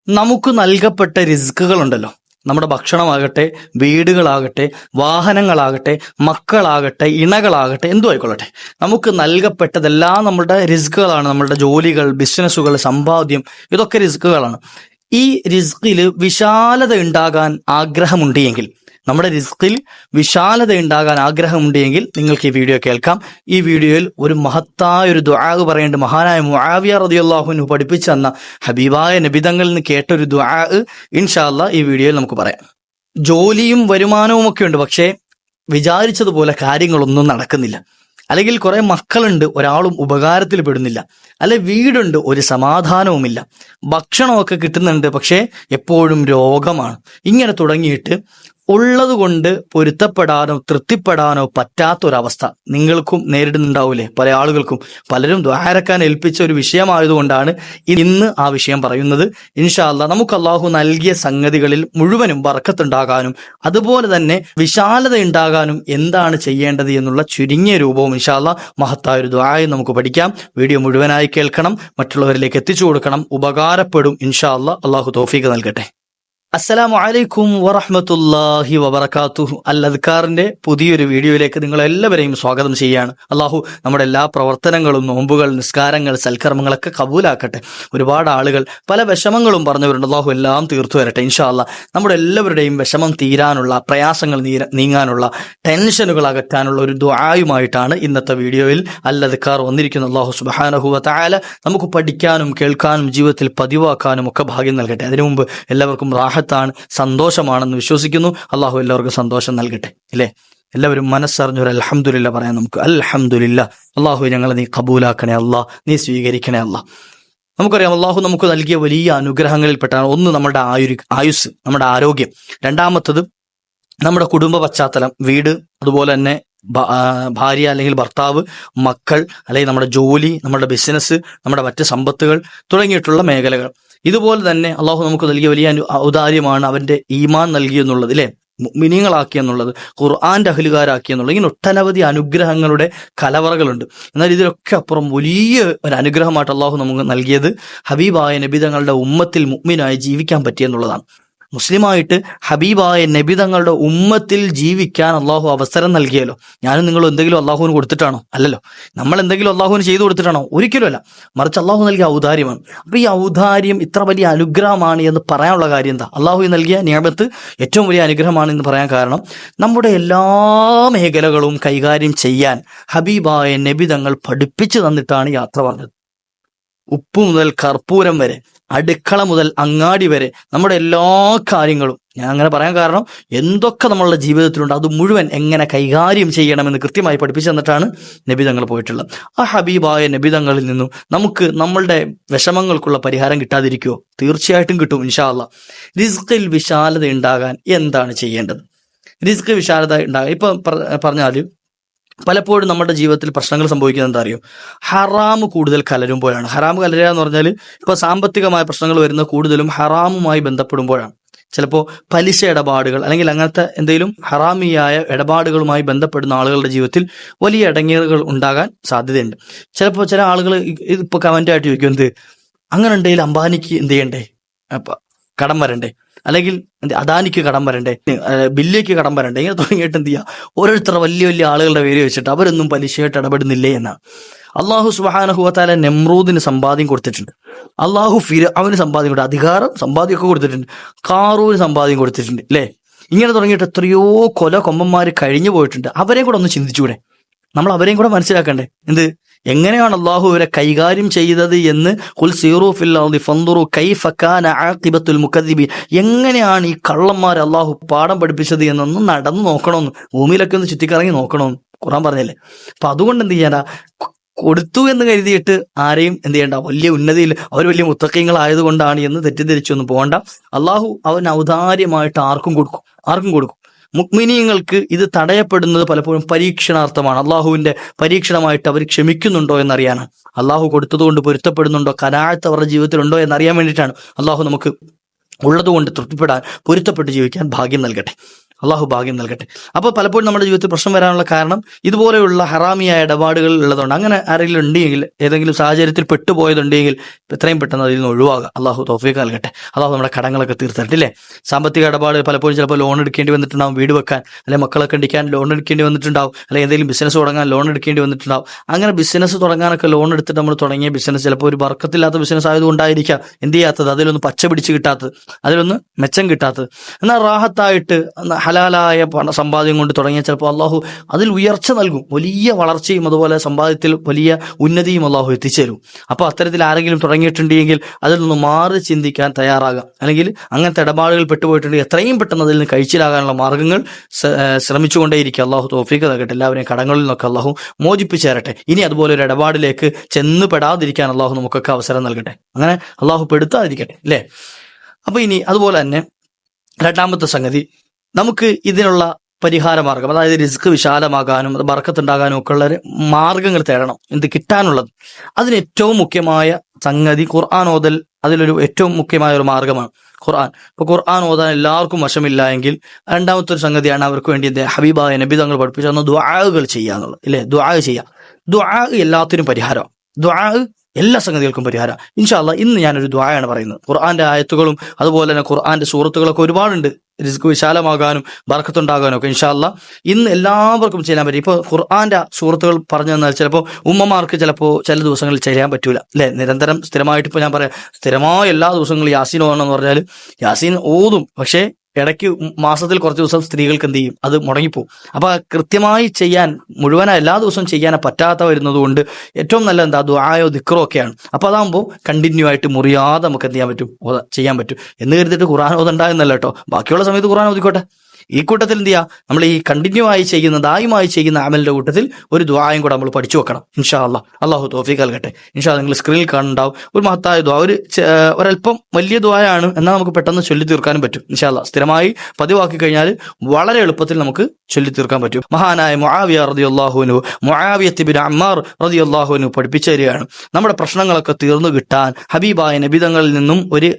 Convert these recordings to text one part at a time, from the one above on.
നമുക്ക് നൽകപ്പെട്ട റിസ്കുകളുണ്ടല്ലോ, നമ്മുടെ ഭക്ഷണമാകട്ടെ, വീടുകളാകട്ടെ, വാഹനങ്ങളാകട്ടെ, മക്കളാകട്ടെ, ഇണകളാകട്ടെ, എന്തു ആയിക്കൊള്ളട്ടെ, നമുക്ക് നൽകപ്പെട്ടതെല്ലാം നമ്മുടെ റിസ്കുകളാണ്. നമ്മുടെ ജോലികൾ, ബിസിനസ്സുകൾ, സമ്പാദ്യം, ഇതൊക്കെ റിസ്കുകളാണ്. ഈ റിസ്കിൽ വിശാലത ഉണ്ടാകാൻ ആഗ്രഹമുണ്ടെങ്കിൽ, നമ്മുടെ റിസ്കിൽ വിശാലത ഉണ്ടാകാൻ ആഗ്രഹമുണ്ടെങ്കിൽ നിങ്ങൾക്ക് ഈ വീഡിയോ കേൾക്കാം. ഈ വീഡിയോയിൽ ഒരു മഹത്തായ ഒരു ദുആ പറയേണ്ട മഹാനായ മുആവിയ റളിയല്ലാഹു അൻഹു പഠിപ്പിച്ചു തന്ന ഹബീബായ നബിതങ്ങളിൽ നിന്ന് കേട്ടൊരു ദുആ ഇൻഷാ അല്ലാഹ് ഈ വീഡിയോയിൽ നമുക്ക് പറയാം. ജോലിയും വരുമാനവും ഒക്കെ ഉണ്ട്, പക്ഷേ വിചാരിച്ചതുപോലെ കാര്യങ്ങളൊന്നും നടക്കുന്നില്ല. അല്ലെങ്കിൽ കുറെ മക്കളുണ്ട്, ഒരാളും ഉപകാരത്തിൽ പെടുന്നില്ല. അല്ലെ വീടുണ്ട്, ഒരു സമാധാനവുമില്ല. ഭക്ഷണമൊക്കെ കിട്ടുന്നുണ്ട്, പക്ഷേ എപ്പോഴും രോഗമാണ്. ഇങ്ങനെ തുടങ്ങിയിട്ട് ഉള്ളത് കൊണ്ട് പൊരുത്തപ്പെടാനോ തൃപ്തിപ്പെടാനോ പറ്റാത്തൊരവസ്ഥ നിങ്ങൾക്കും നേരിടുന്നുണ്ടാവൂലേ? പല ആളുകൾക്കും. പലരും ദ്വാരക്കാൻ ഏൽപ്പിച്ച ഒരു വിഷയമായതുകൊണ്ടാണ് ഇന്ന് ആ വിഷയം പറയുന്നത്. ഇൻഷാ അല്ലാഹ് നമുക്ക് അള്ളാഹു നൽകിയ സംഗതികളിൽ മുഴുവനും ബർക്കത്തുണ്ടാകാനും അതുപോലെ തന്നെ വിശാലത ഉണ്ടാകാനും എന്താണ് ചെയ്യേണ്ടത് എന്നുള്ള ചുരുങ്ങിയ രൂപവും ഇൻഷാ അല്ലാഹ് മഹത്തായ ഒരു ദുആയും നമുക്ക് പഠിക്കാം. വീഡിയോ മുഴുവനായി കേൾക്കണം, മറ്റുള്ളവരിലേക്ക് എത്തിച്ചു കൊടുക്കണം, ഉപകാരപ്പെടും ഇൻഷാ അല്ലാഹ്. അള്ളാഹു തൗഫീഖ് നൽകട്ടെ. അസ്സലാമു അലൈക്കും വറഹ്മത്തുള്ളാഹി വബറകാതുഹു. അൽ അദ്കാറിന്റെ പുതിയൊരു വീഡിയോയിലേക്ക് നിങ്ങൾ എല്ലാവരെയും സ്വാഗതം ചെയ്യുകയാണ്. അള്ളാഹു നമ്മുടെ എല്ലാ പ്രവർത്തനങ്ങളും, നോമ്പുകൾ, നിസ്കാരങ്ങൾ, സൽക്കർമ്മങ്ങളൊക്കെ കബൂലാക്കട്ടെ. ഒരുപാട് ആളുകൾ പല വിഷമങ്ങളും പറഞ്ഞവരുണ്ട്. അള്ളാഹു എല്ലാം തീർത്തു വരട്ടെ ഇൻഷാ അല്ലാഹ്. നമ്മുടെ എല്ലാവരുടെയും വിഷമം തീരാനുള്ള, പ്രയാസങ്ങൾ നീങ്ങാനുള്ള, ടെൻഷനുകൾ അകറ്റാനുള്ള ഒരു ദുആയുമായിട്ടാണ് ഇന്നത്തെ വീഡിയോയിൽ അൽ അദ്കാർ വന്നിരിക്കുന്നത്. അള്ളാഹു സുബ്ഹാനഹു വ തആല നമുക്ക് പഠിക്കാനും കേൾക്കാനും ജീവിതത്തിൽ പതിവാക്കാനും ഒക്കെ ഭാഗ്യം നൽകട്ടെ. അതിനു മുമ്പ് എല്ലാവർക്കും റാഹത്താണ്, സന്തോഷമാണെന്ന് വിശ്വസിക്കുന്നു. അള്ളാഹു എല്ലാവർക്കും സന്തോഷം നൽകട്ടെ. ഇല്ലേ? എല്ലാവരും മനസ്സറിഞ്ഞൊരു അൽഹംദുലില്ലാ പറയാം നമുക്ക്. അൽഹംദുലില്ലാ. അള്ളാഹു ഞങ്ങളെ നീ കബൂലാക്കണേ അല്ലാ, നീ സ്വീകരിക്കണേ അല്ലാ. നമുക്കറിയാം അള്ളാഹു നമുക്ക് നൽകിയ വലിയ അനുഗ്രഹങ്ങളിൽപ്പെട്ടാണ് ഒന്ന് നമ്മുടെ ആയുസ്, നമ്മുടെ ആരോഗ്യം. രണ്ടാമത്തത് നമ്മുടെ കുടുംബ പശ്ചാത്തലം, വീട്, അതുപോലെ തന്നെ ഭാര്യ അല്ലെങ്കിൽ ഭർത്താവ്, മക്കൾ, അല്ലെങ്കിൽ നമ്മുടെ ജോലി, നമ്മുടെ ബിസിനസ്, നമ്മുടെ മറ്റ് സമ്പത്തുകൾ തുടങ്ങിയിട്ടുള്ള മേഖലകൾ. ഇതുപോലെ തന്നെ അള്ളാഹു നമുക്ക് നൽകിയ വലിയ ഔദാര്യമാണ് അവന്റെ ഈമാൻ നൽകിയെന്നുള്ളത്, അല്ലെ? മുഅ്മിനീങ്ങളാക്കി എന്നുള്ളത്, ഖുർആന്റെ അഹ്ലുകാരാക്കി എന്നുള്ളത്. ഇങ്ങനെ ഒട്ടനവധി അനുഗ്രഹങ്ങളുടെ കലവറകളുണ്ട്. എന്നാൽ ഇതിലൊക്കെ അപ്പുറം വലിയ ഒരു അനുഗ്രഹമായിട്ട് അള്ളാഹു നമുക്ക് നൽകിയത് ഹബീബായ നബിതങ്ങളുടെ ഉമ്മത്തിൽ മുഅ്മിനായി ജീവിക്കാൻ പറ്റിയെന്നുള്ളതാണ്. മുസ്ലിമായിട്ട് ഹബീബായ നബിതങ്ങളുടെ ഉമ്മത്തിൽ ജീവിക്കാൻ അള്ളാഹു അവസരം നൽകിയല്ലോ. ഞാനും നിങ്ങളും എന്തെങ്കിലും അള്ളാഹുവിന് കൊടുത്തിട്ടാണോ? അല്ലല്ലോ. നമ്മൾ എന്തെങ്കിലും അള്ളാഹുവിന് ചെയ്തു കൊടുത്തിട്ടാണോ? ഒരിക്കലും അല്ല. മറിച്ച് അള്ളാഹു നൽകിയ ഔദാര്യമാണ്. അപ്പൊ ഈ ഔദാര്യം ഇത്ര വലിയ അനുഗ്രഹമാണ് എന്ന് പറയാനുള്ള കാര്യം എന്താ? അള്ളാഹു നൽകിയ നിഅമത്ത് ഏറ്റവും വലിയ അനുഗ്രഹമാണ് എന്ന് പറയാൻ കാരണം നമ്മുടെ എല്ലാ മേഖലകളും കൈകാര്യം ചെയ്യാൻ ഹബീബായ നബിതങ്ങൾ പഠിപ്പിച്ചു തന്നിട്ടാണ് യാത്ര പറഞ്ഞത്. ഉപ്പ് മുതൽ കർപ്പൂരം വരെ, അടുക്കള മുതൽ അങ്ങാടി വരെ, നമ്മുടെ എല്ലാ കാര്യങ്ങളും, ഞാൻ അങ്ങനെ പറയാൻ കാരണം എന്തൊക്കെ നമ്മളുടെ ജീവിതത്തിലുണ്ട് അത് മുഴുവൻ എങ്ങനെ കൈകാര്യം ചെയ്യണമെന്ന് കൃത്യമായി പഠിപ്പിച്ചു തന്നിട്ടാണ് നബിതങ്ങൾ പോയിട്ടുള്ളത്. ആ ഹബീബായ നബിതങ്ങളിൽ നിന്നും നമുക്ക് നമ്മളുടെ വിഷമങ്ങൾക്കുള്ള പരിഹാരം കിട്ടാതിരിക്കുമോ? തീർച്ചയായിട്ടും കിട്ടും ഇൻഷാ അല്ലാഹ്. റിസ്കിൽ വിശാലത ഉണ്ടാകാൻ എന്താണ് ചെയ്യേണ്ടത്? റിസ്ക് വിശാലത ഉണ്ടാകാൻ ഇപ്പൊ പറഞ്ഞാല് പലപ്പോഴും നമ്മുടെ ജീവിതത്തിൽ പ്രശ്നങ്ങൾ സംഭവിക്കുന്നത് എന്താ അറിയോ? ഹറാമ് കൂടുതൽ കലരുമ്പോഴാണ്. ഹറാമ് കലരുക എന്ന് പറഞ്ഞാൽ ഇപ്പൊ സാമ്പത്തികമായ പ്രശ്നങ്ങൾ വരുന്നത് കൂടുതലും ഹറാമുമായി ബന്ധപ്പെടുമ്പോഴാണ്. ചിലപ്പോൾ പലിശ ഇടപാടുകൾ അല്ലെങ്കിൽ അങ്ങനത്തെ എന്തെങ്കിലും ഹറാമിയായ ഇടപാടുകളുമായി ബന്ധപ്പെടുന്ന ആളുകളുടെ ജീവിതത്തിൽ വലിയ ഇടങ്ങേറുകൾ ഉണ്ടാകാൻ സാധ്യതയുണ്ട്. ചിലപ്പോൾ ചില ആളുകൾ ഇപ്പൊ കമന്റ് ആയിട്ട് ചോദിക്കും, എന്ത് അങ്ങനെ ഉണ്ടെങ്കിൽ അംബാനിക്ക് എന്ത് ചെയ്യണ്ടേ, അപ്പൊ കടം വരണ്ടേ, അല്ലെങ്കിൽ അദാനിക്ക് കടം വരണ്ടേ, ബില്ലിക്ക് കടം വരണ്ടേ, ഇങ്ങനെ തുടങ്ങിയിട്ട് എന്ത് ചെയ്യുക, ഓരോരുത്തർ വലിയ വലിയ ആളുകളുടെ പേര് വെച്ചിട്ട് അവരൊന്നും പലിശയായിട്ട് ഇടപെടുന്നില്ലേ എന്നാണ്. അള്ളാഹു സുബ്ഹാനഹു വ തആല നെമ്രൂദിന് സമ്പാദ്യം കൊടുത്തിട്ടുണ്ട്. അള്ളാഹു ഫിർഔന് സമ്പാദ്യം കൊടുത്തു, അധികാരം സമ്പാദ്യമൊക്കെ കൊടുത്തിട്ടുണ്ട്. ഖാറൂന് സമ്പാദ്യം കൊടുത്തിട്ടുണ്ട്, അല്ലേ? ഇങ്ങനെ തുടങ്ങിയിട്ട് എത്രയോ കൊമ്പന്മാർ കഴിഞ്ഞു പോയിട്ടുണ്ട്. അവരെ കൂടെ ഒന്ന് ചിന്തിച്ചൂടെ? നമ്മൾ അവരെയും കൂടെ മനസ്സിലാക്കണ്ടേ? എന്ത്, എങ്ങനെയാണ് അള്ളാഹു ഇവരെ കൈകാര്യം ചെയ്തത് എന്ന്. ഖുൽ സീറൂ ഫിൽ അർളി ഫൻദുറൂ കൈഫ കാന ആഖിബത്തുൽ മുകദ്ദിബീൻ. എങ്ങനെയാണ് ഈ കള്ളന്മാരെ അള്ളാഹു പാഠം പഠിപ്പിച്ചത് എന്നൊന്ന് നടന്നു നോക്കണമെന്ന്, ഭൂമിയിലൊക്കെ ഒന്ന് ചുറ്റിക്കറങ്ങി നോക്കണമെന്ന് ഖുർആൻ പറഞ്ഞല്ലേ. അപ്പൊ അതുകൊണ്ട് എന്ത് ചെയ്യണ്ട, കൊടുത്തു എന്ന് കരുതിയിട്ട് ആരെയും എന്ത് ചെയ്യണ്ട, വലിയ ഉന്നതിയിൽ അവർ വലിയ മുത്തഖീങ്ങളായതുകൊണ്ടാണ് എന്ന് തെറ്റിദ്ധരിച്ചൊന്നും പോകണ്ട. അള്ളാഹു അവൻ ഔദാര്യമായിട്ട് ആർക്കും കൊടുക്കും. മുഅ്മിനീങ്ങൾക്ക് ഇത് തടയപ്പെടുന്നത് പലപ്പോഴും പരീക്ഷണാർത്ഥമാണ്. അള്ളാഹുവിന്റെ പരീക്ഷണമായിട്ട് അവർ ക്ഷമിക്കുന്നുണ്ടോ എന്നറിയാനാണ്. അള്ളാഹു കൊടുത്തതുകൊണ്ട് പൊരുത്തപ്പെടുന്നുണ്ടോ, ഖനാഅത്ത് അവരുടെ ജീവിതത്തിലുണ്ടോ എന്നറിയാൻ വേണ്ടിയിട്ടാണ്. അള്ളാഹു നമുക്ക് ഉള്ളതുകൊണ്ട് തൃപ്തിപ്പെടാൻ, പൊരുത്തപ്പെട്ട് ജീവിക്കാൻ ഭാഗ്യം നൽകട്ടെ. അള്ളാഹു ഭാഗ്യം നൽകട്ടെ. അപ്പോൾ പലപ്പോഴും നമ്മുടെ ജീവിതത്തിൽ പ്രശ്നം വരാനുള്ള കാരണം ഇതുപോലെയുള്ള ഹറാമിയായ ഇടപാടുകൾ ഉള്ളതുകൊണ്ട്. അങ്ങനെ ആരെങ്കിലും ഉണ്ടെങ്കിൽ, ഏതെങ്കിലും സാഹചര്യത്തിൽ പെട്ടുപോയതുണ്ടെങ്കിൽ എത്രയും പെട്ടെന്ന് അതിൽ നിന്ന് ഒഴിവാകുക. അള്ളാഹു തൗഫീഖ് നൽകട്ടെ. അള്ളാഹു നമ്മുടെ കടങ്ങളൊക്കെ തീർത്തിട്ടില്ലേ. സാമ്പത്തിക ഇടപാട് പലപ്പോഴും ചിലപ്പോൾ ലോൺ എടുക്കേണ്ടി വന്നിട്ടുണ്ടാവും, വീട് വെക്കാൻ, അല്ലെങ്കിൽ മക്കളൊക്കെ അടിക്കാൻ ലോൺ എടുക്കേണ്ടി വന്നിട്ടുണ്ടാവും, അല്ലെങ്കിൽ എന്തെങ്കിലും ബിസിനസ് തുടങ്ങാൻ ലോൺ എടുക്കേണ്ടി വന്നിട്ടുണ്ടാവും. അങ്ങനെ ബിസിനസ് തുടങ്ങാനൊക്കെ ലോൺ എടുത്തിട്ട് നമ്മൾ തുടങ്ങിയ ബിസിനസ് ചിലപ്പോൾ ഒരു ബർക്കത്തില്ലാത്ത ബിസിനസ് ആയതുകൊണ്ടായിരിക്കാം എന്ത് ചെയ്യാത്തത്, അതിലൊന്ന് പച്ച പിടിച്ച് കിട്ടാത്തത്, അതിലൊന്ന് മെച്ചം കിട്ടാത്തത്. എന്നാൽ റാഹത്തായിട്ട് ഹലാലായ സമ്പാദ്യം കൊണ്ട് തുടങ്ങിയ ചിലപ്പോൾ അള്ളാഹു അതിൽ ഉയർച്ച നൽകും, വലിയ വളർച്ചയും അതുപോലെ സമ്പാദ്യത്തിൽ വലിയ ഉന്നതിയും അള്ളാഹു എത്തിച്ചേരും. അപ്പോൾ അത്തരത്തിൽ ആരെങ്കിലും തുടങ്ങിയിട്ടുണ്ടെങ്കിൽ അതിൽ നിന്ന് മാറി ചിന്തിക്കാൻ തയ്യാറാകാം, അല്ലെങ്കിൽ അങ്ങനത്തെ ഇടപാടുകൾ പെട്ടുപോയിട്ടുണ്ടെങ്കിൽ എത്രയും പെട്ടെന്ന് അതിൽ നിന്ന് കഴിച്ചിലാകാനുള്ള മാർഗ്ഗങ്ങൾ ശ്രമിച്ചുകൊണ്ടേയിരിക്കുക. അള്ളാഹു തൗഫീഖ് നൽകട്ടെ. എല്ലാവരെയും കടങ്ങളിൽ നിന്നൊക്കെ അള്ളാഹു മോചിപ്പിച്ചു തരട്ടെ. ഇനി അതുപോലെ ഒരു ഇടപാടിലേക്ക് ചെന്ന് പെടാതിരിക്കാൻ അള്ളാഹു നമുക്കൊക്കെ അവസരം നൽകട്ടെ, അങ്ങനെ അള്ളാഹു പെടുത്താതിരിക്കട്ടെ അല്ലേ. അപ്പൊ ഇനി അതുപോലെ തന്നെ രണ്ടാമത്തെ സംഗതി, നമുക്ക് ഇതിനുള്ള പരിഹാര മാർഗം, അതായത് റിസ്ക് വിശാലമാകാനും അത് ബർക്കത്തുണ്ടാകാനും ഒക്കെ ഉള്ള മാർഗങ്ങൾ തേടണം, എന്ത് കിട്ടാനുള്ളത്. അതിന് ഏറ്റവും മുഖ്യമായ സംഗതി ഖുർആൻ ഓതൽ. അതിലൊരു ഏറ്റവും മുഖ്യമായ ഒരു മാർഗമാണ് ഖുർആൻ. ഇപ്പൊ ഖുർആൻ ഓതാൻ എല്ലാവർക്കും വശമില്ല എങ്കിൽ രണ്ടാമത്തെ ഒരു സംഗതിയാണ് അവർക്ക് വേണ്ടി ഹബീബായ നബി തങ്ങൾ പഠിപ്പിച്ചു ദുആകൾ ചെയ്യാന്നുള്ളത് ഇല്ലേ. ദുആ ചെയ്യാം. ദുആ എല്ലാത്തിനും പരിഹാരം. ദുആ എല്ലാ സംഗതികൾക്കും പരിഹാരം. ഇൻഷാ അല്ലാഹ് ഇന്ന് ഞാനൊരു ദുആയാണ് പറയുന്നത്. ഖുർആന്റെ ആയത്തുകളും അതുപോലെ തന്നെ ഖുർആന്റെ സൂറത്തുകളൊക്കെ ഒരുപാടുണ്ട് റിസ്ക് വിശാലമാകാനും ബർക്കത്തുണ്ടാകാനും ഒക്കെ. ഇൻഷാ അല്ലാഹ് ഇന്ന് എല്ലാവർക്കും ചെയ്യാൻ പറ്റും. ഇപ്പോൾ ഖുർആന്റെ സൂറത്തുകൾ പറഞ്ഞു തന്നാൽ ചിലപ്പോൾ ഉമ്മമാർക്ക് ചിലപ്പോൾ ചില ദിവസങ്ങളിൽ ചെയ്യാൻ പറ്റൂല അല്ലെ. നിരന്തരം സ്ഥിരമായിട്ട് ഇപ്പോൾ ഞാൻ പറയാം, സ്ഥിരമായ എല്ലാ ദിവസങ്ങളും യാസീൻ ഓതണമെന്ന് പറഞ്ഞാൽ യാസീൻ ഓതും, പക്ഷേ ഇടയ്ക്ക് മാസത്തിൽ കുറച്ച് ദിവസം സ്ത്രീകൾക്ക് എന്ത് ചെയ്യും, അത് മുടങ്ങിപ്പോവും. അപ്പൊ കൃത്യമായി ചെയ്യാൻ മുഴുവനായി എല്ലാ ദിവസവും ചെയ്യാൻ പറ്റാത്ത വരുന്നത് കൊണ്ട് ഏറ്റവും നല്ല എന്താ ദുആയോ ദിക്റോ ഒക്കെയാണ്. അപ്പൊ അതാകുമ്പോൾ കണ്ടിന്യൂ ആയിട്ട് മുറിയാതെ നമുക്ക് എന്ത് ചെയ്യാൻ പറ്റും, ചെയ്യാൻ പറ്റും. എന്ന് കരുതിയിട്ട് ഖുർആൻ ഓതണ്ടായെന്നല്ല കേട്ടോ, ബാക്കിയുള്ള സമയത്ത് ഖുർആൻ ഓതിക്കോട്ടെ. ഈ കൂട്ടത്തിൽ എന്ത് ചെയ്യുക, നമ്മൾ ഈ കണ്ടിന്യൂ ആയി ചെയ്യുന്ന ദായിമായി ചെയ്യുന്ന അമലിന്റെ കൂട്ടത്തിൽ ഒരു ദുആയും കൂടെ നമ്മൾ പഠിച്ചു വെക്കണം. ഇൻഷാ അല്ലാഹ്. അള്ളാഹു തൗഫീഖ് നൽകട്ടെ. ഇൻഷാ അല്ലാഹ് നിങ്ങൾ സ്ക്രീനിൽ കാണുന്നുണ്ടാവും ഒരു മഹത്തായ ദുആ, ഒരല്പം വലിയ ദുആയാണ്, എന്നാൽ നമുക്ക് പെട്ടെന്ന് ചൊല്ലി തീർക്കാനും പറ്റും. ഇൻഷാ അല്ലാഹ് സ്ഥിരമായി പതിവാക്കി കഴിഞ്ഞാൽ വളരെ എളുപ്പത്തിൽ നമുക്ക് ചൊല്ലി തീർക്കാൻ പറ്റും. മഹാനായ മുആവിയ റളിയല്ലാഹു അൻഹു, മുആവിയത്ത് ഇബ്നു അമ്മാർ റളിയല്ലാഹു അൻഹു പഠിപ്പിച്ചു തരികയാണ്, നമ്മുടെ പ്രശ്നങ്ങളൊക്കെ തീർന്നു കിട്ടാൻ ഹബീബായ നബിതങ്ങളിൽ നിന്നും ഒരു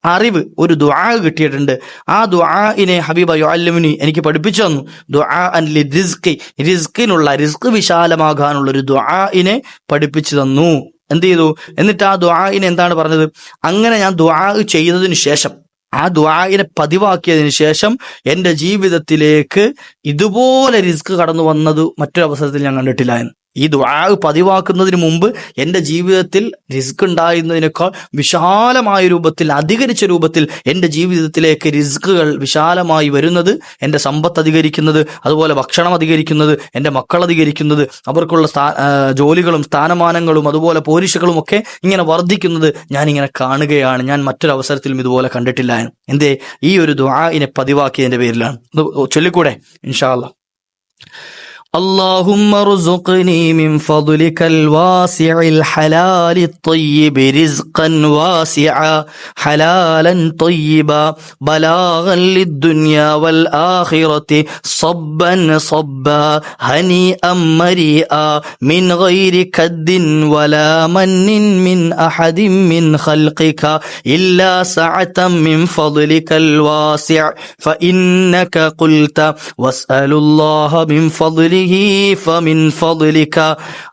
അറിവ്, ഒരു ദുആ കിട്ടിയിട്ടുണ്ട്. ആ ദുആഇനെ ഹബീബ യുഅല്ലിമുനി എനിക്ക് പഠിപ്പിച്ചു തന്നു. ദുആഅൻ ലിറിസ്ഖി, റിസ്കിനുള്ള, റിസ്ക് വിശാലമാകാനുള്ള ഒരു ദുആഇനെ പഠിപ്പിച്ചു തന്നു. എന്ത് ചെയ്തു, എന്നിട്ട് ആ ദുആഇനെ എന്താണ് പറഞ്ഞത്, അങ്ങനെ ഞാൻ ദുആ ചെയ്തതിനു ശേഷം, ആ ദുആഇനെ പതിവാക്കിയതിനു ശേഷം എൻ്റെ ജീവിതത്തിലേക്ക് ഇതുപോലെ റിസ്ക് കടന്നു വന്നത് മറ്റൊരു അവസരത്തിൽ ഞാൻ കണ്ടിട്ടില്ല എന്ന്. ഈ ദുആ പതിവാക്കുന്നതിന് മുമ്പ് എൻ്റെ ജീവിതത്തിൽ റിസ്ക് ഉണ്ടായിരുന്നതിനേക്കാൾ വിശാലമായ രൂപത്തിൽ, അധികരിച്ച രൂപത്തിൽ എൻ്റെ ജീവിതത്തിലേക്ക് റിസ്കുകൾ വിശാലമായി വരുന്നത്, എൻ്റെ സമ്പത്ത് അധികരിക്കുന്നത്, അതുപോലെ ഭക്ഷണം അധികരിക്കുന്നത്, എൻ്റെ മക്കൾ അധികരിക്കുന്നത്, അവർക്കുള്ള ജോലികളും സ്ഥാനമാനങ്ങളും അതുപോലെ പോരിശകളും ഒക്കെ ഇങ്ങനെ വർദ്ധിക്കുന്നത് ഞാനിങ്ങനെ കാണുകയാണ്. ഞാൻ മറ്റൊരു അവസരത്തിലും ഇതുപോലെ കണ്ടിട്ടില്ല. എന്തേ, ഈ ഒരു ദുആഇനെ പതിവാക്കിയതിന്റെ പേരിലാണ്. ചൊല്ലിക്കൂടെ ഇൻഷാ അല്ലാഹ്. اللهم ارزقني من فضلك الواسع الحلال الطيب رزقا واسعا حلالا طيبا بلاغا للدنيا والآخرة صبا صبا هنيئا مريئا من غير كد ولا من من أحد من خلقك إلا سعة من فضلك الواسع فإنك قلت واسأل الله من فضله فمن فضلك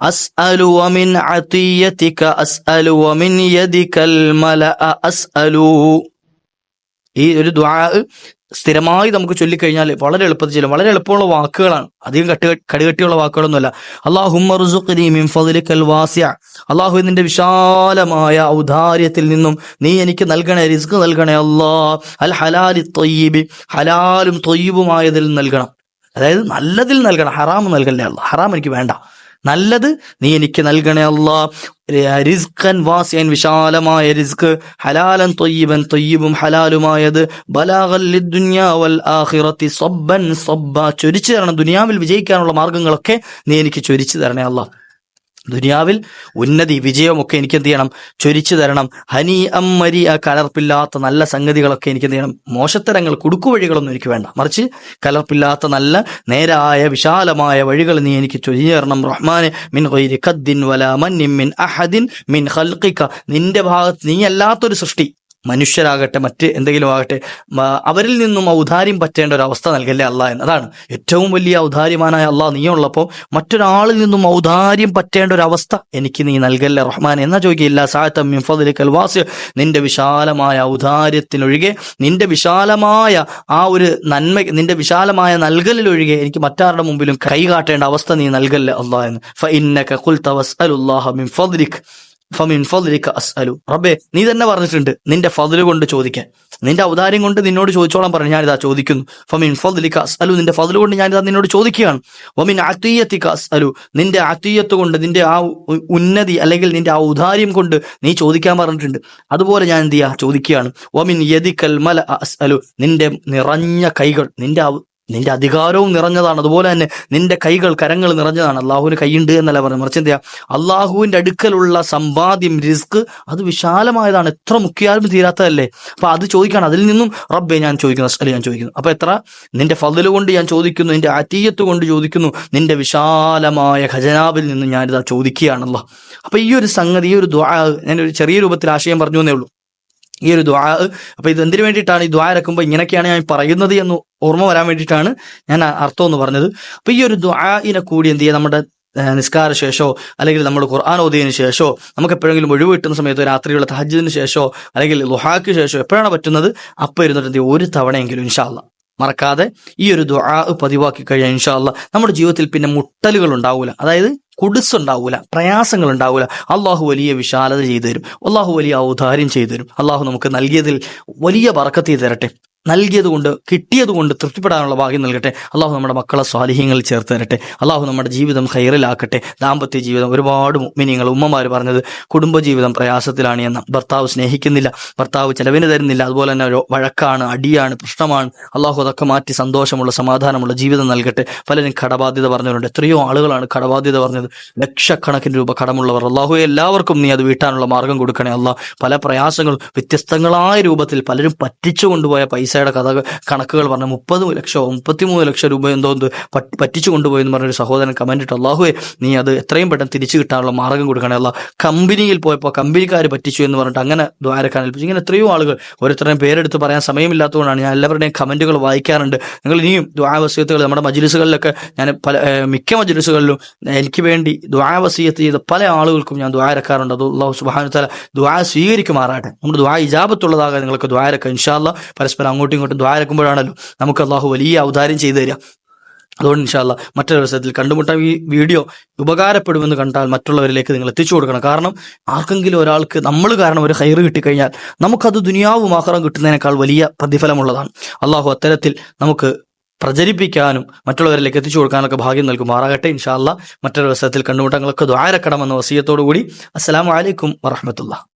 أسأل ومن عطيتك أسأل ومن يدك الملأ أسأل. ഈ ഒരു ദുആ സ്ഥിരമായി നമുക്ക് ചൊല്ലിക്കഴിഞ്ഞാൽ വളരെ എളുപ്പത്തിൽ ചെയ്യും. വളരെ എളുപ്പമുള്ള വാക്കുകളാണ്, അധികം കടുകട്ടിയുള്ള വാക്കുകളൊന്നുമല്ല. അല്ലാഹുമ്മ ർസുഖ്നി മിൻ ഫദ്ലിക്കൽ വാസിഅ, അല്ലാഹു നിന്റെ വിശാലമായ ഔദാര്യത്തിൽ നിന്നും നീ എനിക്ക് നൽകണേ, റിസ്ക് നൽകണേ അല്ലാഹ്. അൽ ഹലാലി ത്വയ്യിബ്, ഹലാലും ത്വയ്യിബുമായതിൽ നൽകണം, അതായത് നല്ലതിൽ നൽകണം, ഹറാം നൽകണേ അല്ലാഹ്. ഹറാം എനിക്ക് വേണ്ട, നല്ലത് നീ എനിക്ക് നൽകണേ അല്ലാഹ്. റിസ്ഖൻ വാസിഅൻ, വിശാലമായ റിസ്ക്, ഹലാലൻ ത്വയ്യിബൻ, ത്വയ്യിബും ഹലാലുമായത്, ബലാഗൻ ലിദ്ദുനിയാ വൽ ആഖിറതി സബ്ബൻ സബ്ബ, ചൊരിച്ചു തരണം. ദുനിയാവിൽ വിജയിക്കാനുള്ള മാർഗങ്ങളൊക്കെ നീ എനിക്ക് ചൊരിച്ചു തരണേ അല്ലാഹ്. ദുനിയാവിൽ ഉന്നതി വിജയമൊക്കെ എനിക്ക് എന്ത് ചെയ്യണം, ചൊരിച്ചു തരണം. ഹനി അമ്മരി, ആ കലർപ്പില്ലാത്ത നല്ല സംഗതികളൊക്കെ എനിക്ക് എന്ത് ചെയ്യണം, മോശത്തരങ്ങൾ കുടുക്കുവഴികളൊന്നും എനിക്ക് വേണ്ട, മറിച്ച് കലർപ്പില്ലാത്ത നല്ല നേരായ വിശാലമായ വഴികൾ നീ എനിക്ക് ചൊരിഞ്ഞു തരണം റഹ്മാനെ. മിൻ ഗൈരി ഖദ്ദിൻ വലാ മന്നിൻ മിൻ അഹദിൻ മിൻ ഖൽഖിക, നിന്റെ ഭാഗത്ത് നീ അല്ലാത്തൊരു സൃഷ്ടി, മനുഷ്യരാകട്ടെ മറ്റ് എന്തെങ്കിലും ആകട്ടെ അവരിൽ നിന്നും ഔദാര്യം പറ്റേണ്ട ഒരു അവസ്ഥ നൽകല്ലേ അള്ളാഹ് എന്നതാണ് ഏറ്റവും വലിയ ഔദാര്യമാനായ അള്ളാഹ് നീ ഉള്ളപ്പോൾ മറ്റൊരാളിൽ നിന്നും ഔദാര്യം പറ്റേണ്ട ഒരു അവസ്ഥ എനിക്ക് നീ നൽകല്ലേ റഹ്മാൻ എന്നാ ചോദിക്കില്ല സാഅത്തം മിൻ ഫദ്ലിക്കൽ വാസി, നിന്റെ വിശാലമായ ഔദാര്യത്തിനൊഴികെ, നിന്റെ വിശാലമായ ആ ഒരു നന്മ, നിന്റെ വിശാലമായ നൽകലിലൊഴികെ എനിക്ക് മറ്റാരുടെ മുമ്പിലും കൈ കാട്ടേണ്ട അവസ്ഥ നീ നൽകല്ലേ അള്ളാഹ് എന്ന്. ഫഇന്നക ഖുൽത വസ്അലുല്ലാഹ മിൻ ഫദ്ലിക ഫമിൻ ഫദ്ലിക അസ്അലു. റബ്ബേ നീ തന്നെ പറഞ്ഞിട്ടുണ്ട് നിന്റെ ഫദ്ല് കൊണ്ട് ചോദിക്കാൻ, നിന്റെ ഔദാര്യം കൊണ്ട് നിന്നോട് ചോദിച്ചോളാൻ പറഞ്ഞു, ഞാനിതാ ചോദിക്കുന്നു. ഫമിൻ ഫദ്ലിക അസ്അലു, നിന്റെ ഫദ്ല് കൊണ്ട് ഞാനിതാ നിന്നോട് ചോദിക്കുകയാണ്. വമിൻ അത്തിയത്തിക അസ്അലു, നിന്റെ അത്തിയത്ത് കൊണ്ട്, നിന്റെ ആ ഉന്നതി അല്ലെങ്കിൽ നിന്റെ ആ ഔദാര്യം കൊണ്ട് നീ ചോദിക്കാൻ പറഞ്ഞിട്ടുണ്ട്, അതുപോലെ ഞാൻ എന്ത് ചെയ്യാ ചോദിക്കുകയാണ്. വമിൻ യദിക്കൽ മല അസ്അലു, നിന്റെ നിറഞ്ഞ കൈകൾ, നിന്റെ അധികാരവും നിറഞ്ഞതാണ്, അതുപോലെ തന്നെ നിന്റെ കൈകൾ, കരങ്ങൾ നിറഞ്ഞതാണ്. അള്ളാഹുവിന് കൈയുണ്ട് എന്നല്ല പറഞ്ഞു, മറിച്ച് എന്ത് ചെയ്യാ അള്ളാഹുവിന്റെ അടുക്കലുള്ള സമ്പാദ്യം, റിസ്ക് അത് വിശാലമായതാണ്, എത്ര മുക്കിയാലും തീരാത്തതല്ലേ. അപ്പൊ അത് ചോദിക്കാണ്, അതിൽ നിന്നും റബ്ബെ ഞാൻ ചോദിക്കുന്നു, അസ്അലു ഞാൻ ചോദിക്കുന്നു. അപ്പൊ എത്ര നിന്റെ ഫദ്ല് കൊണ്ട് ഞാൻ ചോദിക്കുന്നു, നിന്റെ അതീയത്ത് കൊണ്ട് ചോദിക്കുന്നു, നിന്റെ വിശാലമായ ഖജനാവിൽ നിന്ന് ഞാനിതാ ചോദിക്കുകയാണല്ലോ. അപ്പൊ ഈ ഒരു സംഗതി, ഈ ഒരു ദുആ, ഞാനൊരു ചെറിയ രൂപത്തിൽ ആശയം പറഞ്ഞു എന്നേ ഉള്ളൂ. ഈ ഒരു ദുആ, അപ്പൊ ഇത് എന്തിനു വേണ്ടിയിട്ടാണ് ഈ ദുആ ഇറക്കുമ്പോൾ ഇങ്ങനെയൊക്കെയാണ് ഞാൻ പറയുന്നത് എന്ന് ഓർമ്മ വരാൻ വേണ്ടിയിട്ടാണ് ഞാൻ അർത്ഥം എന്ന് പറഞ്ഞത്. അപ്പൊ ഈ ഒരു ദുആഇനെ കൂടി എന്ത് ചെയ്യുക, നമ്മുടെ നിസ്കാര ശേഷമോ അല്ലെങ്കിൽ നമ്മൾ ഖുർആൻ ഓതിയതിനു ശേഷമോ, നമുക്ക് എപ്പോഴെങ്കിലും ഒഴിവ് കിട്ടുന്ന സമയത്ത് രാത്രിയുള്ള തഹജ്ജുദിന് ശേഷമോ അല്ലെങ്കിൽ ളുഹാക്ക് ശേഷമോ എപ്പോഴാണ് പറ്റുന്നത് അപ്പോൾ ഇരുന്നിട്ട് ഒരു തവണയെങ്കിലും ഇൻഷാ അല്ലാഹ് മറക്കാതെ ഈ ഒരു ദുആ പതിവാക്കി കഴിഞ്ഞാൽ ഇൻഷാ അല്ലാഹ് നമ്മുടെ ജീവിതത്തിൽ പിന്നെ മുട്ടലുകൾ ഉണ്ടാവൂല, അതായത് കുടുസുണ്ടാവൂല, പ്രയാസങ്ങൾ ഉണ്ടാവൂല. അള്ളാഹു വലിയ വിശാലത ചെയ്തു തരും, അള്ളാഹു വലിയ ഔദാര്യം ചെയ്തു തരും. അള്ളാഹു നമുക്ക് നൽകിയതിൽ വലിയ ബറക്കത്ത് ചെയ്തു തരട്ടെ, നൽകിയത് കൊണ്ട് കിട്ടിയത് കൊണ്ട് തൃപ്തിപ്പെടാനുള്ള ഭാഗ്യം നൽകട്ടെ. അള്ളാഹു നമ്മുടെ മക്കളെ സ്വാലിഹ്യങ്ങളിൽ ചേർത്ത് തരട്ടെ. അള്ളാഹു നമ്മുടെ ജീവിതം ഖൈറിലാക്കട്ടെ. ദാമ്പത്യ ജീവിതം, ഒരുപാട് മുഅ്മിനീങ്ങൾ ഉമ്മമാർ പറഞ്ഞത് കുടുംബജീവിതം പ്രയാസത്തിലാണ് എന്ന, ഭർത്താവ് സ്നേഹിക്കുന്നില്ല, ഭർത്താവ് ചെലവിന് തരുന്നില്ല, അതുപോലെ തന്നെ വഴക്കാണ്, അടിയാണ്, പ്രശ്നമാണ്. അള്ളാഹു അതൊക്കെ മാറ്റി സന്തോഷമുള്ള സമാധാനമുള്ള ജീവിതം നൽകട്ടെ. പലരും കടബാധ്യത പറഞ്ഞവരുണ്ട്, എത്രയോ ആളുകളാണ് കടബാധ്യത പറഞ്ഞത്, ലക്ഷക്കണക്കിന് രൂപ കടമുള്ളവർ. അള്ളാഹു എല്ലാവർക്കും നീ അത് വീട്ടാനുള്ള മാർഗം കൊടുക്കണേ അള്ളാഹ്. പല പ്രയാസങ്ങളും വ്യത്യസ്തങ്ങളായ രൂപത്തിൽ പലരും പറ്റിച്ചു കൊണ്ടുപോയ പൈസ കണക്കുകൾ പറഞ്ഞ 30 ലക്ഷമോ 33 ലക്ഷം രൂപ എന്തോ പറ്റിച്ചു കൊണ്ടുപോയി എന്ന് പറഞ്ഞൊരു സഹോദരൻ കമന്റ് ഇട്ട്, അള്ളാഹുവേ നീ അത് എത്രയും പെട്ടെന്ന് തിരിച്ചു കിട്ടാനുള്ള മാർഗം കൊടുക്കണേ അല്ലാ. കമ്പനിയിൽ പോയപ്പോൾ കമ്പനിക്കാർ പറ്റിച്ചു എന്ന് പറഞ്ഞിട്ട് അങ്ങനെ ദ്വാരക്കാൻ ഏൽപ്പിച്ചു. ഇങ്ങനെ എത്രയോ ആളുകൾ, ഓരോരുത്തരുടെയും പേരെടുത്ത് പറയാൻ സമയമില്ലാത്തതുകൊണ്ടാണ് ഞാൻ എല്ലാവരുടെയും കമന്റുകൾ വായിക്കാറുണ്ട്. നിങ്ങൾ ഇനിയും ദുആ വസിയത്തുകൾ നമ്മുടെ മജ്ലിസുകളിലൊക്കെ, ഞാൻ മിക്ക മജ്ലിസുകളിലും എനിക്ക് വേണ്ടി ദുആ വസിയത്ത് ചെയ്ത പല ആളുകൾക്കും ഞാൻ ദുആ ഇറക്കാറുണ്ട്. അത് അല്ലാഹു സുബ്ഹാനഹു വ തആല ദുആ സ്വീകരിക്കുമാറാട്ടെ. നമ്മുടെ ദുആ ഇജാബത്തുള്ളതാകാൻ നിങ്ങൾക്ക് ദുആ ഇറക്കാം ഇൻഷാ അല്ലാഹ്. പരസ്പരം അങ്ങോട്ടും ഇങ്ങോട്ടും ദുആ ഇറക്കുമ്പോഴാണല്ലോ നമുക്ക് അള്ളാഹു വലിയ ഔദാര്യം ചെയ്തു തരിക. അതുകൊണ്ട് ഇൻഷാ അല്ലാഹ് മറ്റൊരു ദിവസത്തിൽ കണ്ടുമുട്ടാൻ. ഈ വീഡിയോ ഉപകാരപ്പെടുമെന്ന് കണ്ടാൽ മറ്റുള്ളവരിലേക്ക് നിങ്ങൾ എത്തിച്ചു കൊടുക്കണം. കാരണം ആർക്കെങ്കിലും ഒരാൾക്ക് നമ്മൾ കാരണം ഒരു ഖൈറ് കിട്ടിക്കഴിഞ്ഞാൽ നമുക്കത് ദുനിയാവും ആഖിറവും കിട്ടുന്നതിനേക്കാൾ വലിയ പ്രതിഫലമുള്ളതാണ്. അള്ളാഹു അത്തരത്തിൽ നമുക്ക് പ്രചരിപ്പിക്കാനും മറ്റുള്ളവരിലേക്ക് എത്തിച്ചു കൊടുക്കാനൊക്കെ ഭാഗ്യം നൽകുമാറാകട്ടെ. ഇൻഷാ അല്ലാഹ് മറ്റൊരു ദിവസത്തിൽ കണ്ടുമുട്ടാൻ. നിങ്ങൾക്ക് ദുആ ഇറക്കണമെന്ന വസിയത്തോടു കൂടി അസ്സലാമു അലൈക്കും വറഹ്മത്തുള്ളാഹി.